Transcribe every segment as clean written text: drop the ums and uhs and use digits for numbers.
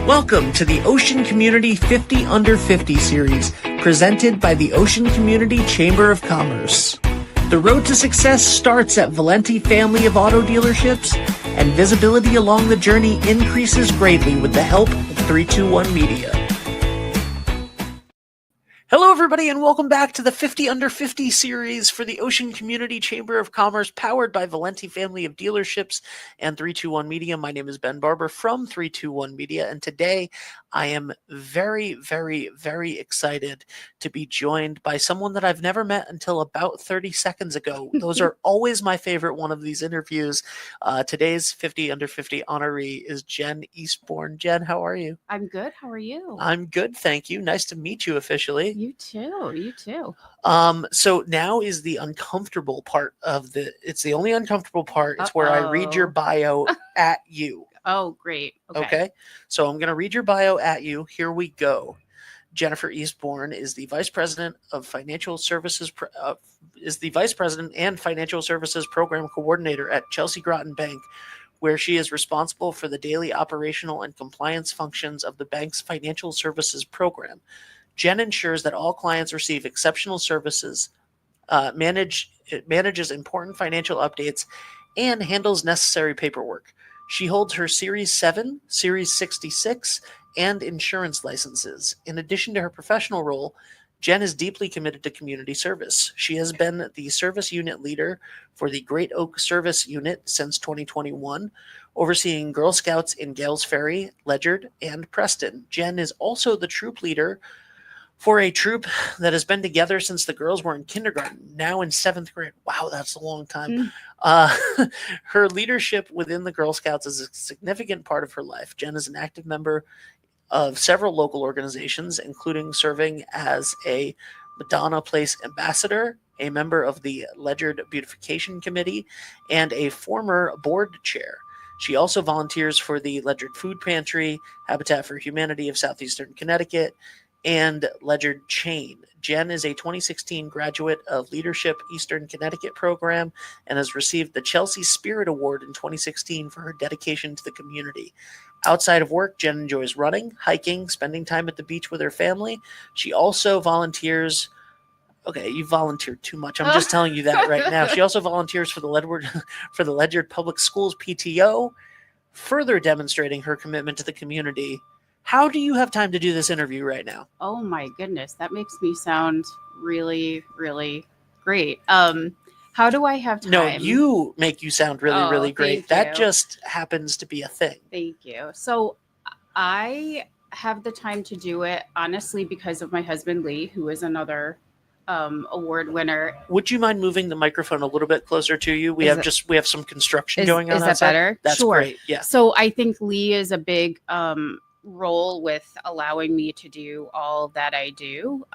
Welcome to the Ocean Community 50 Under 50 series, presented by the Ocean Community Chamber of Commerce. The road to success starts at Valenti family of auto dealerships, and visibility along the journey increases greatly with the help of 321 Media. Hello, everybody, and welcome back to the 50 Under 50 series for the Ocean Community Chamber of Commerce, powered by Valenti family of dealerships and 321 Media. My name is Ben Barber from 321 Media, and today I am very, very, very excited to be joined by someone that I've never met until about 30 seconds ago. Those are always my favorite one of these interviews. Today's 50 Under 50 honoree is Jen Eastbourne. Jen, how are you? I'm good. How are you? I'm good, thank you. Nice to meet you officially. You too. You too. So now is the uncomfortable part of it's the only uncomfortable part. It's where I read your bio at you. Oh, great. Okay. So I'm going to read your bio at you. Here we go. Jennifer Eastbourne is the Vice President of Financial Services, and Financial Services Program Coordinator at Chelsea Groton Bank, where she is responsible for the daily operational and compliance functions of the bank's financial services program. Jen ensures that all clients receive exceptional services, manages important financial updates, and handles necessary paperwork. She holds her Series 7, Series 66, and insurance licenses. In addition to her professional role, Jen is deeply committed to community service. She has been the service unit leader for the Great Oak Service Unit since 2021, overseeing Girl Scouts in Gales Ferry, Ledyard, and Preston. Jen is also the troop leader for a troop that has been together since the girls were in kindergarten, now in 7th grade. Wow, that's a long time. Her leadership within the Girl Scouts is a significant part of her life. Jen is an active member of several local organizations, including serving as a Madonna Place ambassador, a member of the Ledyard Beautification Committee, and a former board chair. She also volunteers for the Ledyard Food Pantry, Habitat for Humanity of Southeastern Connecticut, and Ledyard Chain. Jen is a 2016 graduate of Leadership Eastern Connecticut program and has received the Chelsea Spirit Award in 2016 for her dedication to the community. Outside of work, Jen enjoys running, hiking, spending time at the beach with her family. She also volunteers. Okay, you volunteered too much. I'm just telling you that right now. She also volunteers for the Ledyard Public Schools PTO, further demonstrating her commitment to the community. How do you have time to do this interview right now? Oh my goodness, that makes me sound really, really great. How do I have time? No, you make you sound really, really great. That just happens to be a thing. Thank you. So I have the time to do it, honestly, because of my husband, Lee, who is another award winner. Would you mind moving the microphone a little bit closer to you? We have some construction going on. Is that outside. Better? That's sure. Great. Yeah. So I think Lee is a big role with allowing me to do all that I do.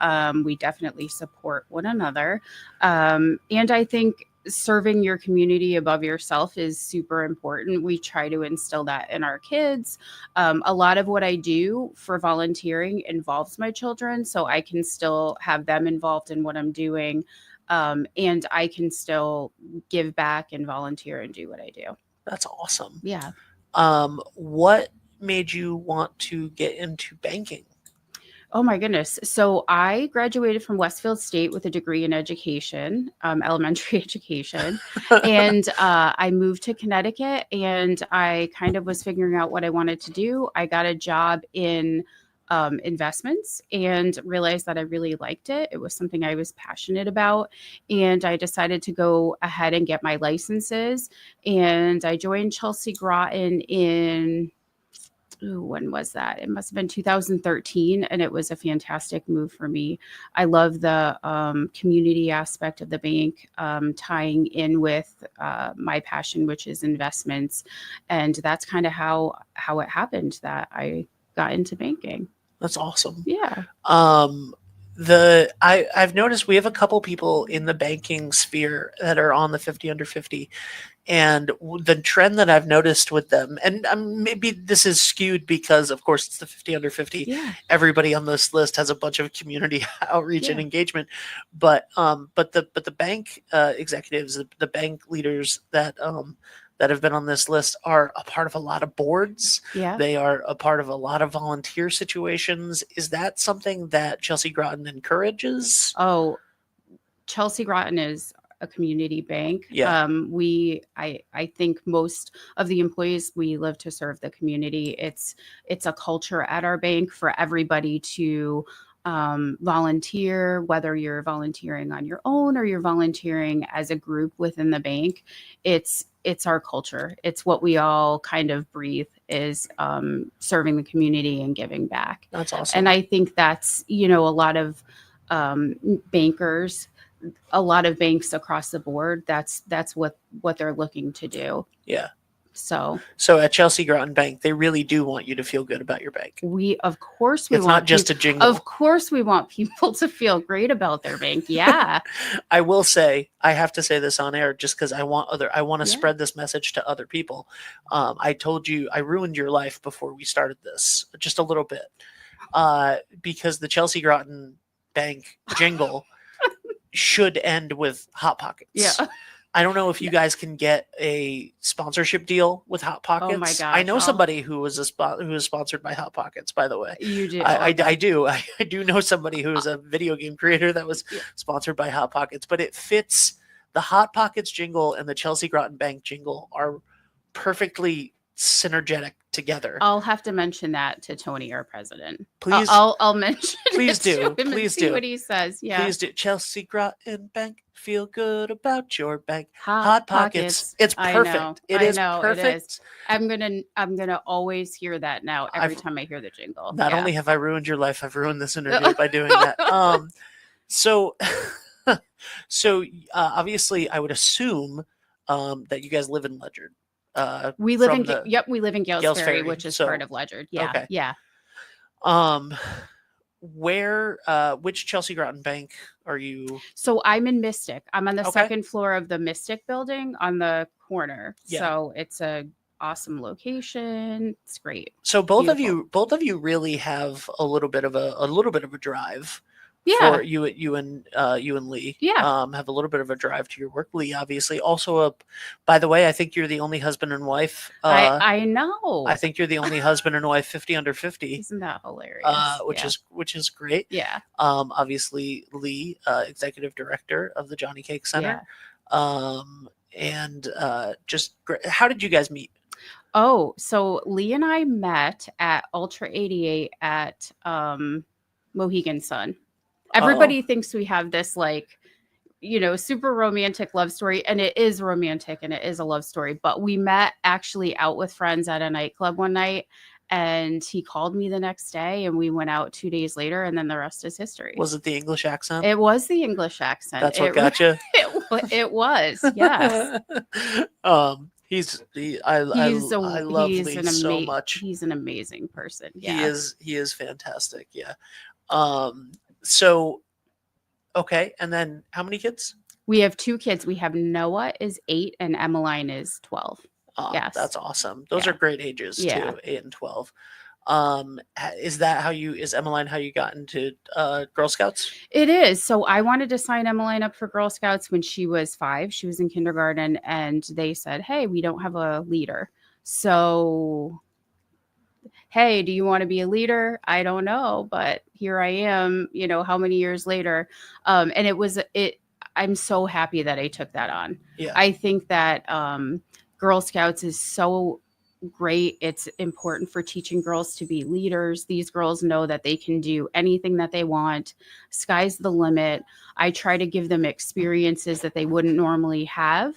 We definitely support one another. And I think serving your community above yourself is super important. We try to instill that in our kids. A lot of what I do for volunteering involves my children, so I can still have them involved in what I'm doing. And I can still give back and volunteer and do what I do. That's awesome. Yeah. What made you want to get into banking? Oh my goodness. So I graduated from Westfield State with a degree in education, elementary education. And I moved to Connecticut and I kind of was figuring out what I wanted to do. I got a job in investments and realized that I really liked it. It was something I was passionate about. And I decided to go ahead and get my licenses. And I joined Chelsea Groton in when was that? It must have been 2013. And it was a fantastic move for me. I love the community aspect of the bank, tying in with my passion, which is investments. And that's kind of how it happened that I got into banking. That's awesome. Yeah. I've noticed we have a couple people in the banking sphere that are on the 50 Under 50. And the trend that I've noticed with them, and maybe this is skewed because, of course, it's the 50 Under 50. Yeah. Everybody on this list has a bunch of community outreach and engagement. But the bank executives, the bank leaders that that have been on this list are a part of a lot of boards. Yeah. They are a part of a lot of volunteer situations. Is that something that Chelsea Groton encourages? Oh, Chelsea Groton is a community bank. Yeah. I think most of the employees, we live to serve the community. It's a culture at our bank for everybody to volunteer, whether you're volunteering on your own or you're volunteering as a group within the bank. It's our culture. It's what we all kind of breathe, is serving the community and giving back. That's awesome. And I think that's, a lot of bankers, a lot of banks across the board, that's what they're looking to do. Yeah. So at Chelsea Groton Bank, they really do want you to feel good about your bank. Of course we it's want not just a jingle. Of course we want people to feel great about their bank. Yeah. I will say, I have to say this on air just because I want to spread this message to other people. I told you I ruined your life before we started this, just a little bit, because the Chelsea Groton Bank jingle should end with Hot Pockets. Yeah. I don't know if you guys can get a sponsorship deal with Hot Pockets. Oh my gosh. I know somebody who was sponsored by Hot Pockets, by the way. You do. I do. I do know somebody who is a video game creator that was sponsored by Hot Pockets, but it fits. The Hot Pockets jingle and the Chelsea Groton Bank jingle are perfectly synergetic together. I'll have to mention that to Tony, our president. Please, I'll mention. Please it do. to him Please and see do what he says. Yeah. Please do. Chelsea Groton Bank, feel good about your bank. Hot Pockets. It's perfect. I know. It is It perfect. is. I'm gonna always hear that now every time I hear the jingle. Not only have I ruined your life, I've ruined this interview by doing that. So obviously, I would assume that you guys live in Ledyard. We live in Gales Ferry, which is part of Ledyard. Yeah. Okay. Yeah. Which Chelsea Groton Bank are you? So I'm in Mystic. I'm on the second floor of the Mystic building on the corner. Yeah. So it's a awesome location. It's great. So both of you really have a little bit of a drive. Yeah. For you and Lee. Yeah. Have a little bit of a drive to your work. Lee, obviously, also by the way, I think you're the only husband and wife. I know. I think you're the only husband and wife 50 under 50. Isn't that hilarious? Which is great. Yeah. Obviously, Lee, executive director of the Johnny Cake Center. Yeah. And just great. How did you guys meet? Oh, so Lee and I met at Ultra 88 at Mohegan Sun. Everybody thinks we have this super romantic love story, and it is romantic and it is a love story. But we met actually out with friends at a nightclub one night, and he called me the next day, and we went out 2 days later, and then the rest is history. Was it the English accent? It was the English accent. That's what got you? It was, yes. I love Lee so much. He's an amazing person. Yeah. He is fantastic. Yeah. So, okay. And then how many kids? We have 2 kids. We have Noah is 8 and Emmeline is 12. Yes. That's awesome. Those are great ages too, 8 and 12. Is Emmeline how you got into Girl Scouts? It is. So I wanted to sign Emmeline up for Girl Scouts when she was 5. She was in kindergarten, and they said, hey, we don't have a leader. So, hey, do you want to be a leader? I don't know, but here I am, how many years later. And I'm so happy that I took that on. Yeah. I think that Girl Scouts is so great. It's important for teaching girls to be leaders. These girls know that they can do anything that they want. Sky's the limit. I try to give them experiences that they wouldn't normally have.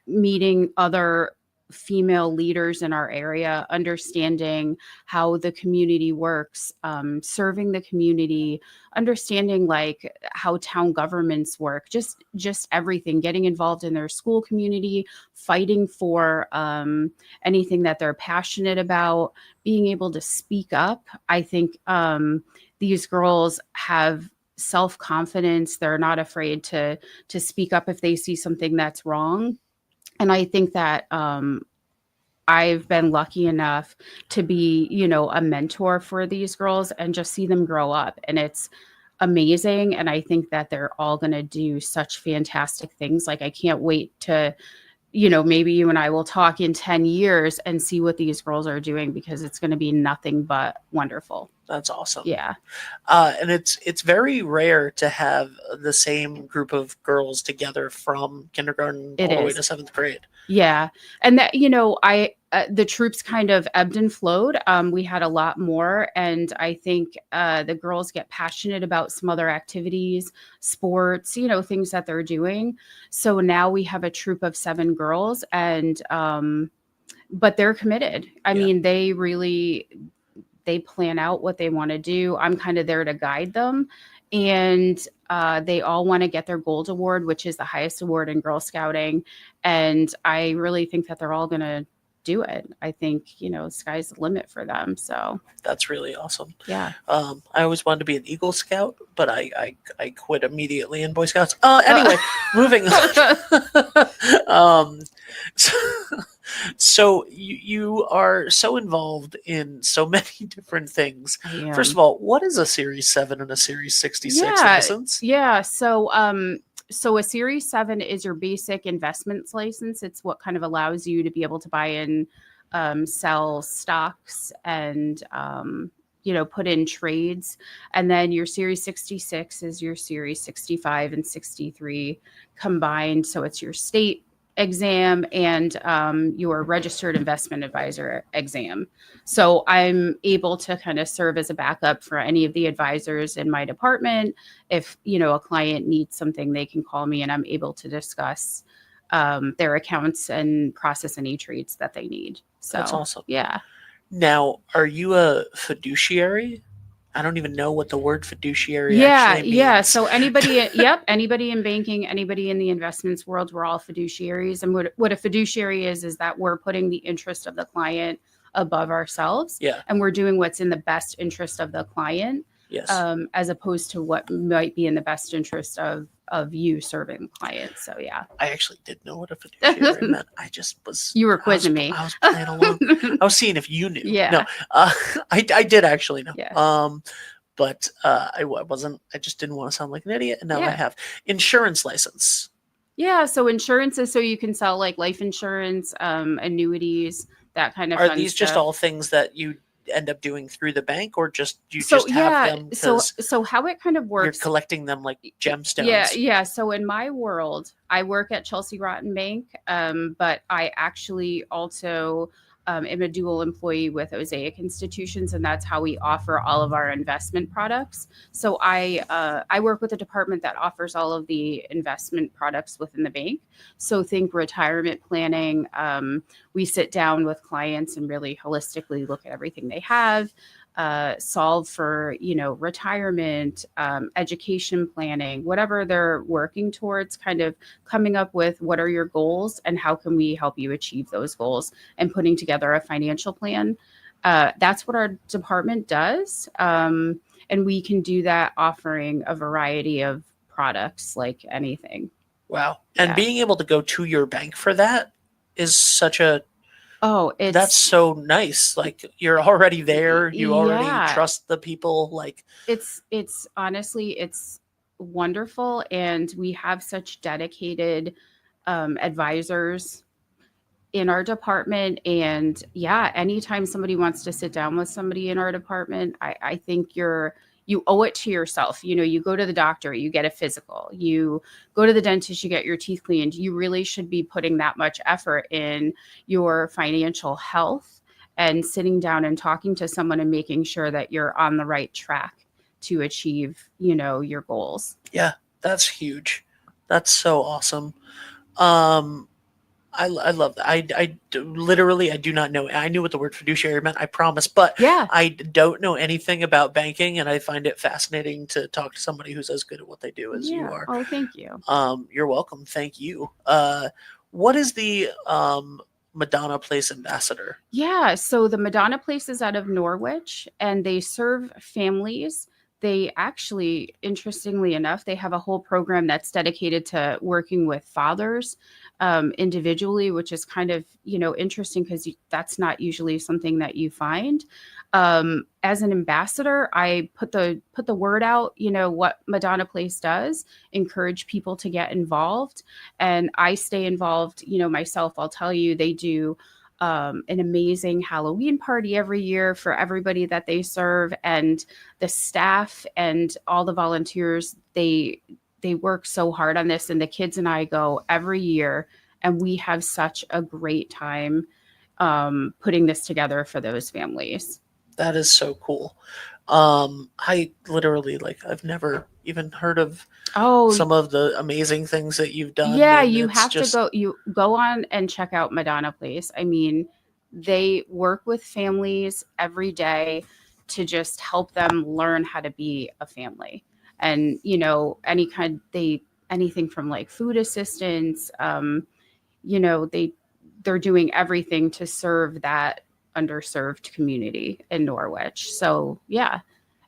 Meeting other female leaders in our area, understanding how the community works, serving the community, understanding how town governments work, just everything, getting involved in their school community, fighting for anything that they're passionate about, being able to speak up. I think these girls have self-confidence. They're not afraid to speak up if they see something that's wrong. And I think that I've been lucky enough to be, a mentor for these girls and just see them grow up. And it's amazing. And I think that they're all going to do such fantastic things. I can't wait to maybe you and I will talk in 10 years and see what these girls are doing, because it's going to be nothing but wonderful. That's awesome. Yeah. And it's very rare to have the same group of girls together from kindergarten It all the way is. to 7th grade. Yeah. And that, the troops kind of ebbed and flowed. We had a lot more. And I think the girls get passionate about some other activities, sports, things that they're doing. So now we have a troop of 7 girls, and, but they're committed. I Yeah. mean, they plan out what they want to do. I'm kind of there to guide them. And they all want to get their gold award, which is the highest award in Girl Scouting. And I really think that they're all going to do it. I think, sky's the limit for them. So That's really awesome. yeah. I always wanted to be an Eagle Scout, but I quit immediately in Boy Scouts. Anyway, moving on. So you are so involved in so many different things. First of all, what is a Series 7 and a Series 66 license? Yeah. So a Series 7 is your basic investments license. It's what kind of allows you to be able to buy and sell stocks and put in trades. And then your Series 66 is your Series 65 and 63 combined. So it's your state exam and your registered investment advisor exam. So I'm able to kind of serve as a backup for any of the advisors in my department. If, a client needs something, they can call me and I'm able to discuss their accounts and process any trades that they need. So that's awesome. Yeah. Now, are you a fiduciary? I don't even know what the word fiduciary actually means. Yeah. So anybody in banking, anybody in the investments world, we're all fiduciaries. And what a fiduciary is that we're putting the interest of the client above ourselves. Yeah. And we're doing what's in the best interest of the client. Yes. As opposed to what might be in the best interest of you serving clients. So yeah. I actually did know what a fiduciary meant. I just was. You were quizzing me. I was playing along. I was seeing if you knew. Yeah. No, I did actually know. Yeah. But I wasn't. I just didn't want to sound like an idiot, and now I have insurance license. Yeah. So insurance is so you can sell like life insurance, annuities, that kind of. Are these stuff. Just all things that you end up doing through the bank, or just have them? So how it kind of works, you're collecting them like gemstones. Yeah. So in my world, I work at Chelsea Rotten Bank, but I actually also am a dual employee with Osaic Institutions, and that's how we offer all of our investment products. So I work with a department that offers all of the investment products within the bank. So think retirement planning. We sit down with clients and really holistically look at everything they have, solve for, retirement, education planning, whatever they're working towards, kind of coming up with what are your goals and how can we help you achieve those goals, and putting together a financial plan. That's what our department does. And we can do that offering a variety of products like anything. Wow. And being able to go to your bank for that is such a that's so nice. Like you're already there. You already trust the people. Like it's honestly, it's wonderful. And we have such dedicated advisors in our department. And anytime somebody wants to sit down with somebody in our department, I think you owe it to yourself. You go to the doctor, you get a physical, you go to the dentist, you get your teeth cleaned. You really should be putting that much effort in your financial health and sitting down and talking to someone and making sure that you're on the right track to achieve, your goals. Yeah, that's huge. That's so awesome. I love that. I do not know. I knew what the word fiduciary meant, I promise, but I don't know anything about banking, and I find it fascinating to talk to somebody who's as good at what they do as you are. Oh, thank you. You're welcome. Thank you. What is the Madonna Place Ambassador? Yeah, so the Madonna Place is out of Norwich, and they serve families they actually, interestingly enough, they have a whole program that's dedicated to working with fathers individually, which is kind of, interesting because that's not usually something that you find. As an ambassador, I put the word out, what Madonna Place does, encourage people to get involved, and I stay involved, myself. I'll tell you, they do an amazing Halloween party every year for everybody that they serve, and the staff and all the volunteers, they work so hard on this, and the kids and I go every year, and we have such a great time putting this together for those families. That is so cool. I literally, like, I've never even heard of Oh, some of the amazing things that you've done, yeah, and you it's have to just go on and check out Madonna Place. I mean, they work with families every day to just help them learn how to be a family. And, anything from like food assistance, they're doing everything to serve that underserved community in Norwich. So, yeah.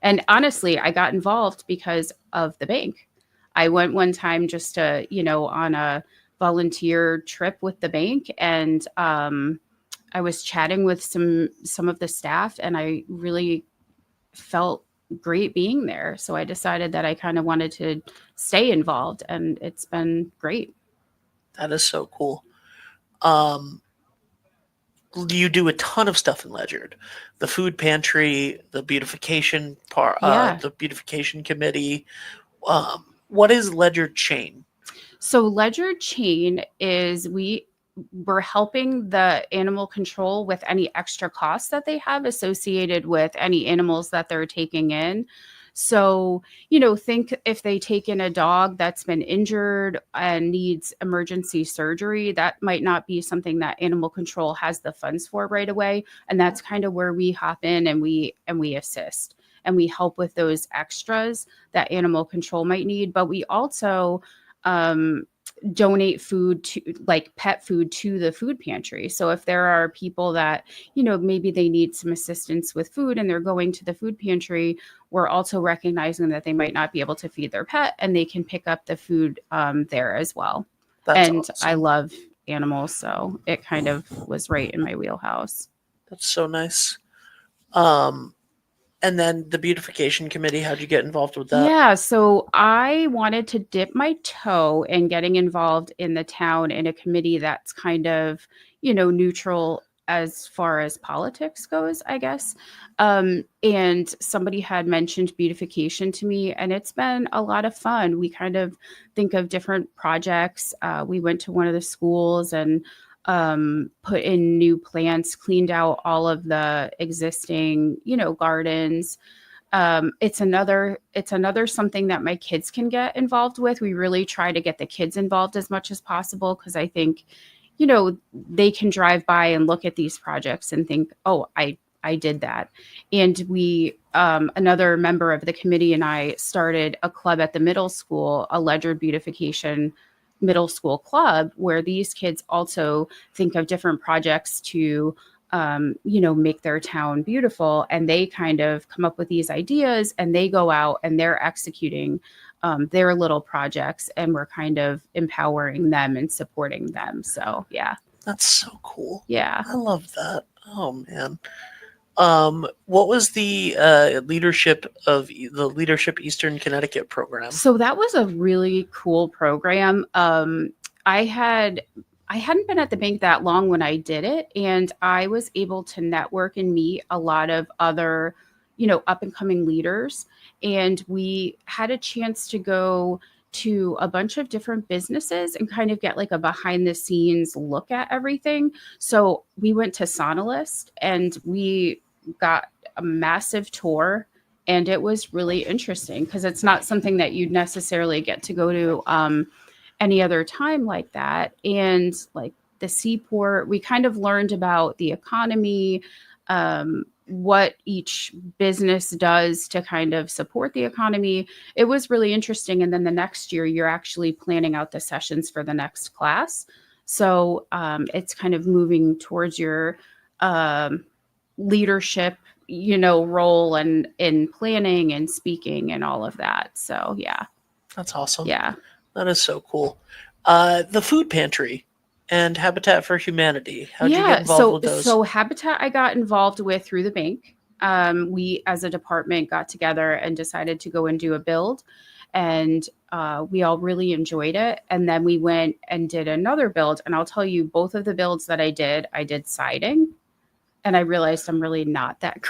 And honestly, I got involved because of the bank. I went one time just to, on a volunteer trip with the bank, and I was chatting with some of the staff, and I really felt great being there. So I decided that I kind of wanted to stay involved, and it's been great. that is so cool. Um, you do a ton of stuff in Ledyard, the food pantry, the beautification part, Yeah. the beautification committee. What is Ledyard Chain? So Ledger Chain is we're helping the animal control with any extra costs that they have associated with any animals that they're taking in. So, think if they take in a dog that's been injured and needs emergency surgery, that might not be something that animal control has the funds for right away. And that's kind of where we hop in, and we assist, and we help with those extras that animal control might need. But we also um, donate food to, like, pet food to the food pantry. So if there are people that, maybe they need some assistance with food and they're going to the food pantry, we're also recognizing that they might not be able to feed their pet, and they can pick up the food there as well. That's And I awesome. love animals, so it kind of was right in my wheelhouse. That's so nice. Um, and then the beautification committee. How'd you get involved with that? Yeah, so I wanted to dip my toe in getting involved in the town in a committee that's kind of, neutral as far as politics goes, I guess. And somebody had mentioned beautification to me, and it's been a lot of fun. We kind of think of different projects. We went to one of the schools and put in new plants, cleaned out all of the existing, gardens. It's another something that my kids can get involved with. We really try to get the kids involved as much as possible, because I think, they can drive by and look at these projects and think, oh, I did that. And we, another member of the committee and I started a club at the middle school, a Ledyard Beautification middle school club, where these kids also think of different projects to make their town beautiful. And they kind of come up with these ideas, and they go out and they're executing their little projects, and we're kind of empowering them and supporting them. So, yeah. That's so cool. Yeah. I love that. Oh man. What was the Leadership Eastern Connecticut program? So that was a really cool program. I had I hadn't been at the bank that long when I did it, and I was able to network and meet a lot of other, up and coming leaders. And we had a chance to go to a bunch of different businesses and kind of get like a behind the scenes look at everything. So we went to Sonalist, and we got a massive tour, and it was really interesting because it's not something that you'd necessarily get to go to any other time like that. And like the seaport, we kind of learned about the economy, what each business does to kind of support the economy. It was really interesting. And then the next year, you're actually planning out the sessions for the next class. So it's kind of moving towards your leadership, role and in planning and speaking and all of that. So yeah. That's awesome. Yeah. That is so cool. The food pantry and Habitat for Humanity. How'd you get involved with those? So Habitat I got involved with through the bank. We as a department got together and decided to go and do a build, and we all really enjoyed it. And then we went and did another build, and I'll tell you, both of the builds that I did siding, and I realized I'm really not that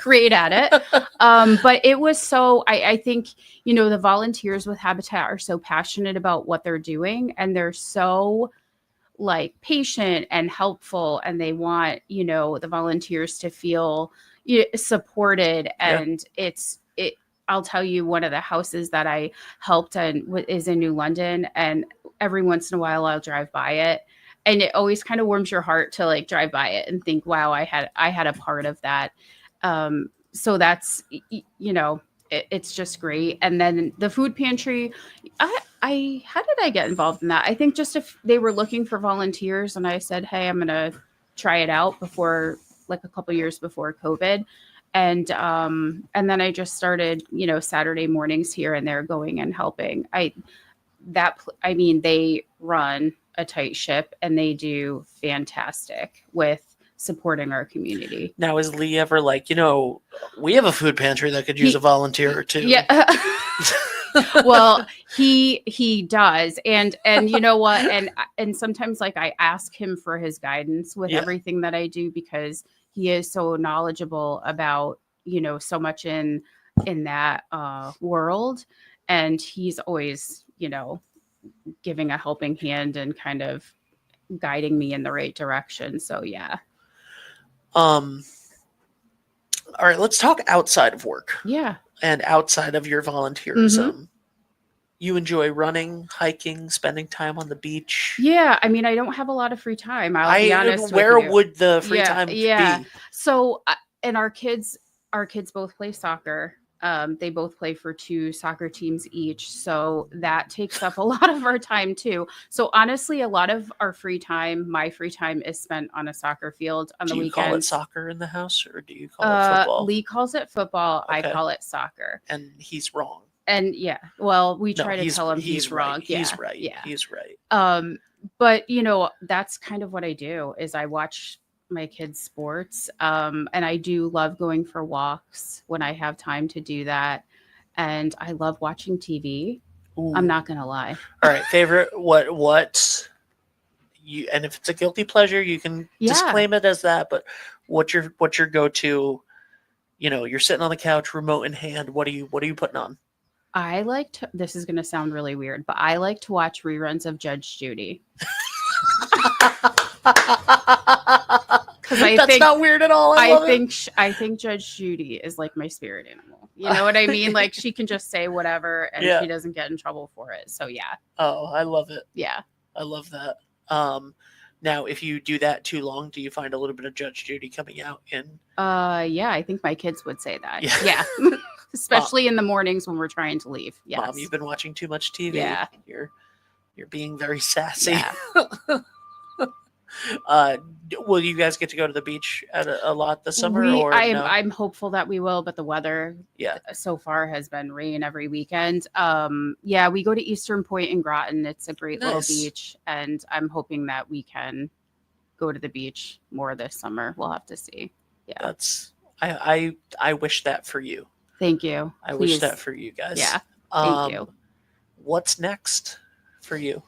great at it. But it was so, I think, the volunteers with Habitat are so passionate about what they're doing, and they're so like patient and helpful, and they want, the volunteers to feel supported. And I'll tell you, one of the houses that I helped in is in New London, and every once in a while I'll drive by it, and it always kind of warms your heart to like drive by it and think, wow, I had a part of that. So that's, it's just great. And then the food pantry, how did I get involved in that? I think just if they were looking for volunteers, and I said, hey, I'm going to try it out before, like a couple years before COVID. And then I just started, Saturday mornings here and there going and helping. They run a tight ship, and they do fantastic with supporting our community. Now, is Lee ever like, we have a food pantry that could use a volunteer or two? Yeah. Well, he does. And you know what? And sometimes like I ask him for his guidance with everything that I do, because he is so knowledgeable about, so much in that world. And he's always, giving a helping hand and kind of guiding me in the right direction. So yeah. All right, let's talk outside of work. Yeah. And outside of your volunteerism. Mm-hmm. You enjoy running, hiking, spending time on the beach? Yeah, I mean, I don't have a lot of free time. I'll be honest with you. Where would the free time be? So, and our kids both play soccer. They both play for 2 soccer teams each. So that takes up a lot of our time too. So honestly, a lot of our free time, my free time, is spent on a soccer field on the weekends. Do you call it soccer in the house, or do you call it football? Lee calls it football. Okay. I call it soccer. And he's wrong. And yeah, well, we try to tell him he's wrong. Right. Yeah. He's right. Yeah. He's right. But that's kind of what I do, is I watch my kids' sports. And I do love going for walks when I have time to do that. And I love watching TV. Ooh. I'm not going to lie. All right. Favorite, what you, and if it's a guilty pleasure, you can disclaim it as that, but what's your go-to, you're sitting on the couch, remote in hand. What are you putting on? I like to, this is going to sound really weird, but I like to watch reruns of Judge Judy. That's not weird at all. I think Judge Judy is like my spirit animal. You know what I mean? Like, she can just say whatever, and she doesn't get in trouble for it. So yeah. Oh, I love it. Yeah, I love that. Now, if you do that too long, do you find a little bit of Judge Judy coming out in? Yeah, I think my kids would say that. Yeah. Especially in the mornings when we're trying to leave. Yes. Mom, you've been watching too much TV. Yeah. You're being very sassy. Yeah. Will you guys get to go to the beach a lot this summer? I'm hopeful that we will, but the weather so far has been rain every weekend. We go to Eastern Point in Groton. It's a great little beach, and I'm hoping that we can go to the beach more this summer. We'll have to see. Yeah. I wish that for you. Thank you. I wish that for you guys. Yeah. Thank you. What's next for you?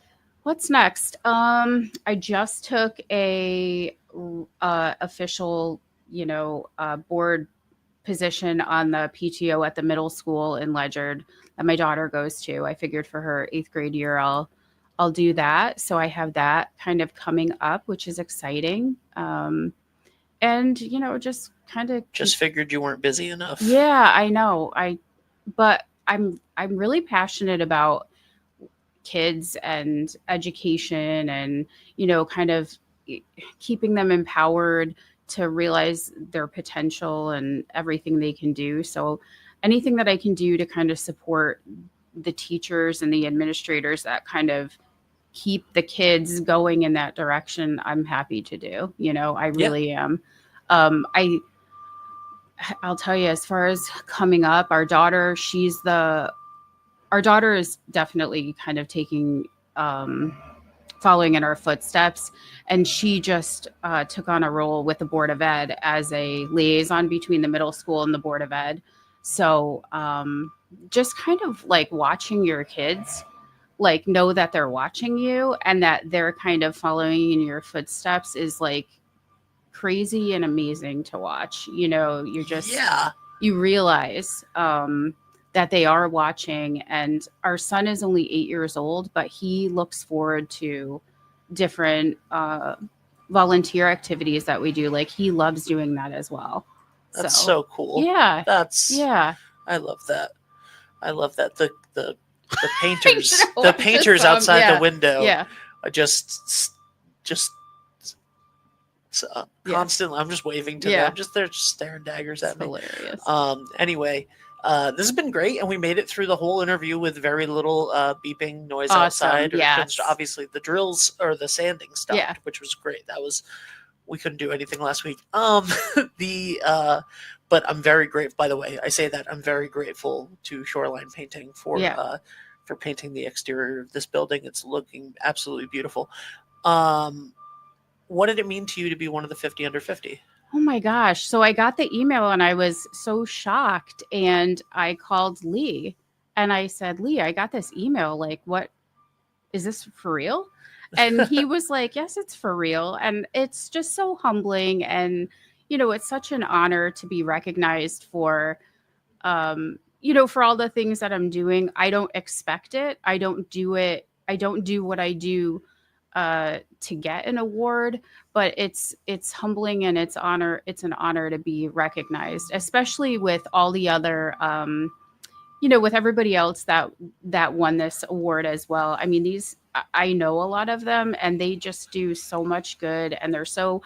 What's next? I just took a official, board position on the PTO at the middle school in Ledyard that my daughter goes to. I figured for her 8th grade year, I'll do that. So I have that kind of coming up, which is exciting. And just figured you weren't busy enough. Yeah, I know. But I'm really passionate about kids and education, and kind of keeping them empowered to realize their potential and everything they can do. So anything that I can do to kind of support the teachers and the administrators that kind of keep the kids going in that direction, I'm happy to do. I really am. I'll tell you, as far as coming up, our daughter is definitely kind of following in our footsteps, and she just took on a role with the Board of Ed as a liaison between the middle school and the Board of Ed. So just kind of like watching your kids like know that they're watching you and that they're kind of following in your footsteps is like crazy and amazing to watch. You're just you realize that they are watching. And our son is only 8 years old, but he looks forward to different volunteer activities that we do. Like he loves doing that as well. That's so cool. Yeah. I love that. The painters outside the window. Yeah. Are just constantly. I'm just waving to them. They're just staring daggers at me. Hilarious. Anyway, this has been great, and we made it through the whole interview with very little beeping noise outside. Yes. Obviously, the drills or the sanding stopped, which was great. We couldn't do anything last week. But I'm very grateful. By the way, I say that I'm very grateful to Shoreline Painting for painting the exterior of this building. It's looking absolutely beautiful. What did it mean to you to be one of the 50 under 50? Oh my gosh. So I got the email and I was so shocked, and I called Lee and I said, Lee, I got this email. Like, what is this for real? And he was like, yes, it's for real. And it's just so humbling. And, it's such an honor to be recognized for, for all the things that I'm doing. I don't expect it. I don't do it. I don't do what I do to get an award, but it's humbling and it's an honor to be recognized, especially with all the other with everybody else that won this award as well. I mean, I know a lot of them, and they just do so much good, and they're so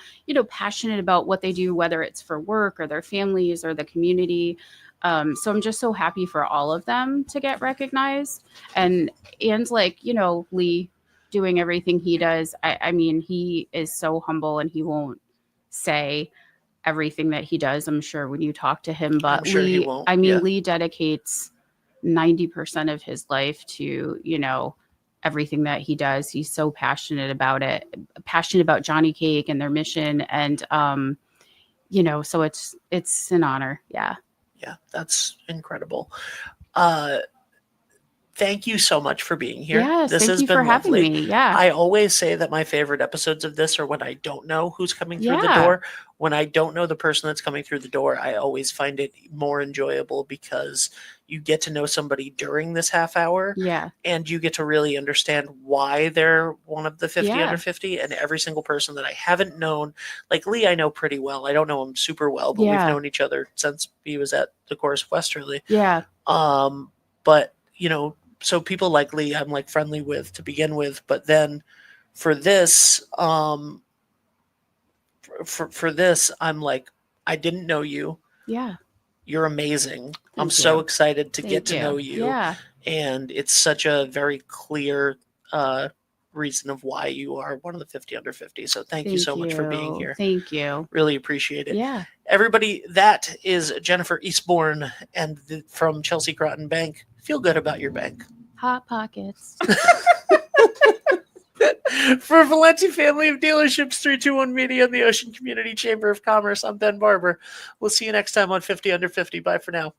passionate about what they do, whether it's for work or their families or the community. So I'm just so happy for all of them to get recognized, and like Lee doing everything he does. I mean, he is so humble, and he won't say everything that he does, I'm sure, when you talk to him. But sure Lee, won't. Lee dedicates 90% of his life to, everything that he does. He's so passionate about it, passionate about Johnny Cake and their mission. And, so it's an honor. Yeah. Yeah. That's incredible. Thank you so much for being here. Yes, this thank has you been for lovely. having me. Yeah. I always say that my favorite episodes of this are when I don't know who's coming through the door. When I don't know the person that's coming through the door, I always find it more enjoyable because you get to know somebody during this half hour. Yeah. And you get to really understand why they're one of the 50 under 50. And every single person that I haven't known, like Lee, I know pretty well. I don't know him super well, but we've known each other since he was at the Chorus of Westerly. Yeah. But, so people like Lee, I'm like friendly with to begin with, but then for this, for this, I'm like, I didn't know you. Yeah. You're amazing. I'm so excited to get to know you. Yeah. And it's such a very clear reason of why you are one of the 50 under 50. So thank you so much for being here. Thank you. Really appreciate it. Yeah. Everybody, that is Jennifer Eastbourne and from Chelsea Groton Bank. Feel good about your bank. Hot Pockets. For Valenti Family of Dealerships, 321 Media, and the Ocean Community Chamber of Commerce, I'm Ben Barber. We'll see you next time on 50 Under 50. Bye for now.